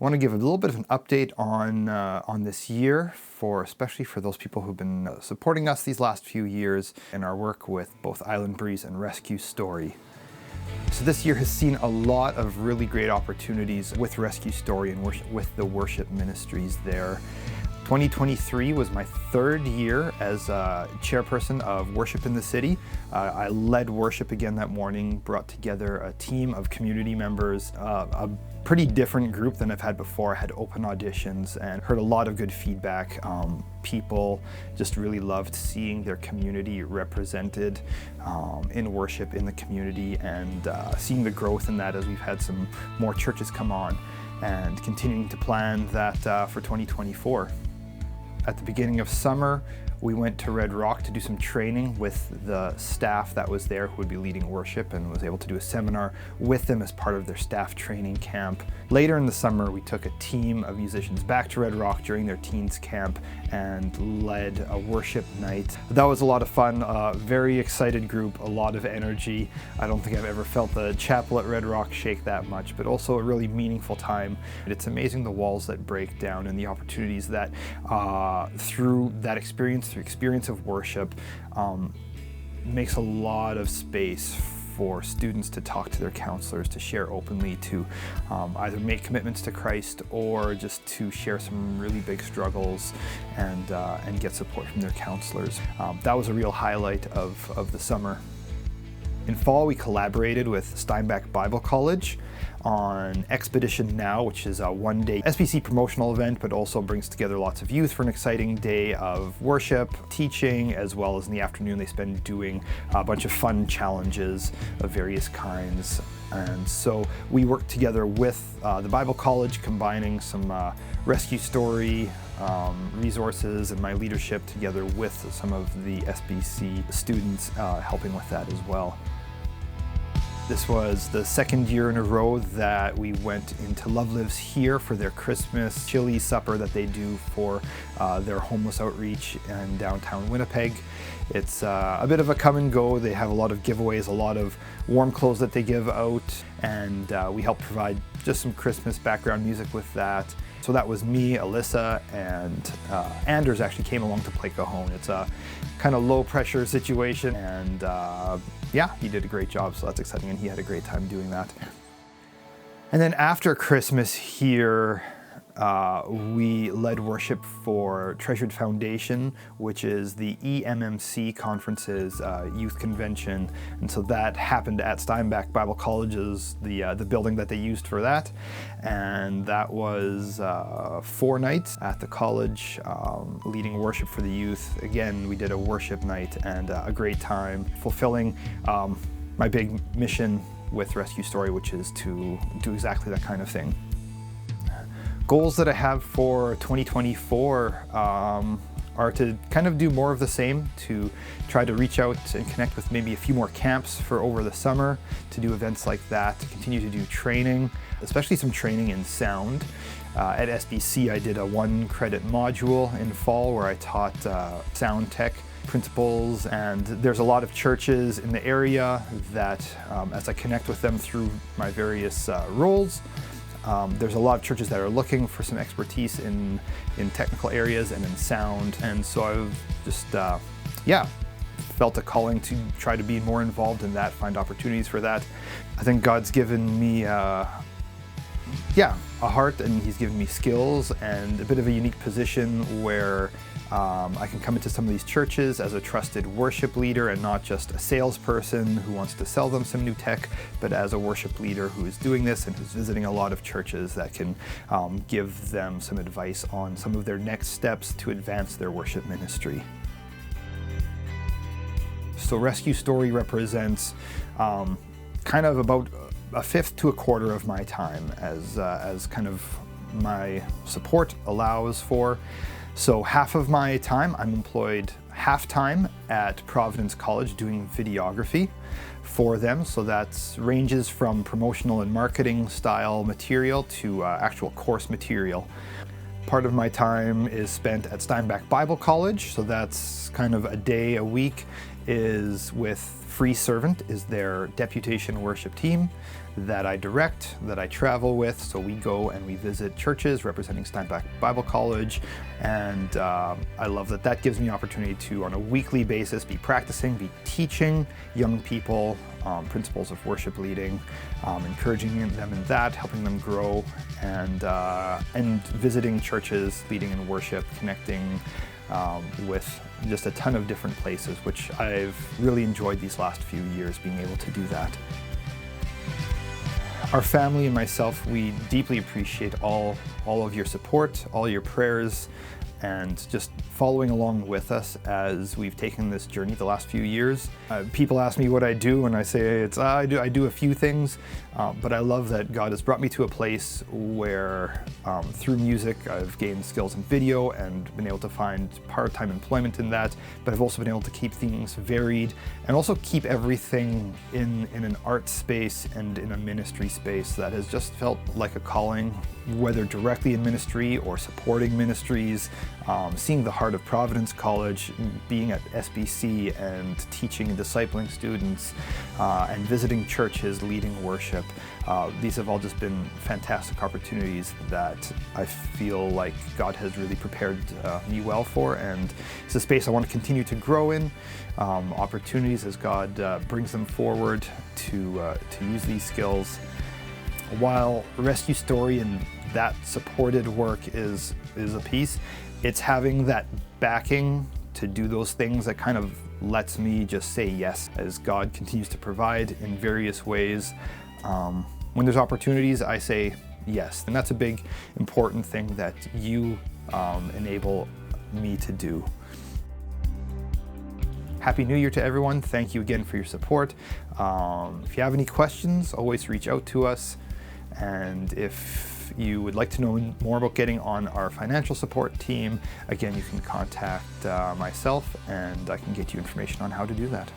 I want to give a little bit of an update on this year, especially for those people who've been supporting us these last few years in our work with both Island Breeze and Rescue Story. So this year has seen a lot of really great opportunities with Rescue Story and with the worship ministries there. 2023 was my third year as chairperson of Worship in the City. I led worship again that morning, brought together a team of community members, a pretty different group than I've had before. I had open auditions and heard a lot of good feedback. People just really loved seeing their community represented in worship in the community, and seeing the growth in that as we've had some more churches come on, and continuing to plan that for 2024. At the beginning of summer, we went to Red Rock to do some training with the staff that was there who would be leading worship, and was able to do a seminar with them as part of their staff training camp. Later in the summer, we took a team of musicians back to Red Rock during their teens camp and led a worship night. That was a lot of fun, very excited group, a lot of energy. I don't think I've ever felt the chapel at Red Rock shake that much, but also a really meaningful time. It's amazing the walls that break down and the opportunities that through that experience, through experience of worship, makes a lot of space for students to talk to their counselors, to share openly, to either make commitments to Christ or just to share some really big struggles and get support from their counselors. That was a real highlight of the summer. In fall, we collaborated with Steinbach Bible College on Expedition Now, which is a one-day SBC promotional event, but also brings together lots of youth for an exciting day of worship, teaching, as well as in the afternoon they spend doing a bunch of fun challenges of various kinds. And so we worked together with the Bible College, combining some Rescue Story resources and my leadership together with some of the SBC students helping with that as well. This was the second year in a row that we went into Love Lives Here for their Christmas chili supper that they do for their homeless outreach in downtown Winnipeg. It's a bit of a come and go. They have a lot of giveaways, a lot of warm clothes that they give out, and we help provide just some Christmas background music with that. So that was me, Alyssa, and Anders actually came along to play cajon. It's a kind of low pressure situation, and yeah, he did a great job, so that's exciting, and he had a great time doing that. And then after Christmas here, we led worship for Treasured Foundation, which is the EMMC Conference's youth convention, and so that happened at Steinbach Bible College's, the building that they used for that, and that was 4 nights at the college, leading worship for the youth. Again, we did a worship night and a great time, fulfilling my big mission with Rescue Story, which is to do exactly that kind of thing. Goals that I have for 2024 are to kind of do more of the same, to try to reach out and connect with maybe a few more camps for over the summer, to do events like that, to continue to do training, especially some training in sound. At SBC, I did a 1-credit module in fall where I taught sound tech principles, and there's a lot of churches in the area that, as I connect with them through my various roles, there's a lot of churches that are looking for some expertise in technical areas and in sound, and so I've just felt a calling to try to be more involved in that, find opportunities for that. I think God's given me a heart, and He's given me skills and a bit of a unique position where I can come into some of these churches as a trusted worship leader and not just a salesperson who wants to sell them some new tech, but as a worship leader who is doing this and who's visiting a lot of churches that can give them some advice on some of their next steps to advance their worship ministry. So Rescue Story represents kind of about a fifth to a quarter of my time as kind of my support allows for. So half of my time I'm employed half-time at Providence College doing videography for them. So that ranges from promotional and marketing style material to actual course material. Part of my time is spent at Steinbach Bible College, so that's kind of a day a week is with Free Servant is their deputation worship team that I direct, that I travel with. So we go and we visit churches representing Steinbach Bible College, and I love that that gives me opportunity to, on a weekly basis, be practicing, be teaching young people principles of worship leading, encouraging them in that, helping them grow, and visiting churches, leading in worship, connecting with just a ton of different places, which I've really enjoyed these last few years, being able to do that. Our family and myself, we deeply appreciate all of your support, all your prayers, and just following along with us as we've taken this journey the last few years. People ask me what I do, and I say I do a few things, but I love that God has brought me to a place where through music I've gained skills in video and been able to find part-time employment in that, but I've also been able to keep things varied and also keep everything in an art space and in a ministry space that has just felt like a calling, whether directly in ministry or supporting ministries, seeing the heart of Providence College, being at SBC and teaching and discipling students, and visiting churches, leading worship. These have all just been fantastic opportunities that I feel like God has really prepared me well for, and it's a space I want to continue to grow in. Opportunities as God brings them forward to use these skills. While Rescue Story and that supported work is a piece, it's having that backing to do those things that kind of lets me just say yes as God continues to provide in various ways. When there's opportunities, I say yes, and that's a big important thing that you enable me to do. Happy New Year to everyone. Thank you again for your support. If you have any questions, always reach out to us. And if you would like to know more about getting on our financial support team, again, you can contact myself and I can get you information on how to do that.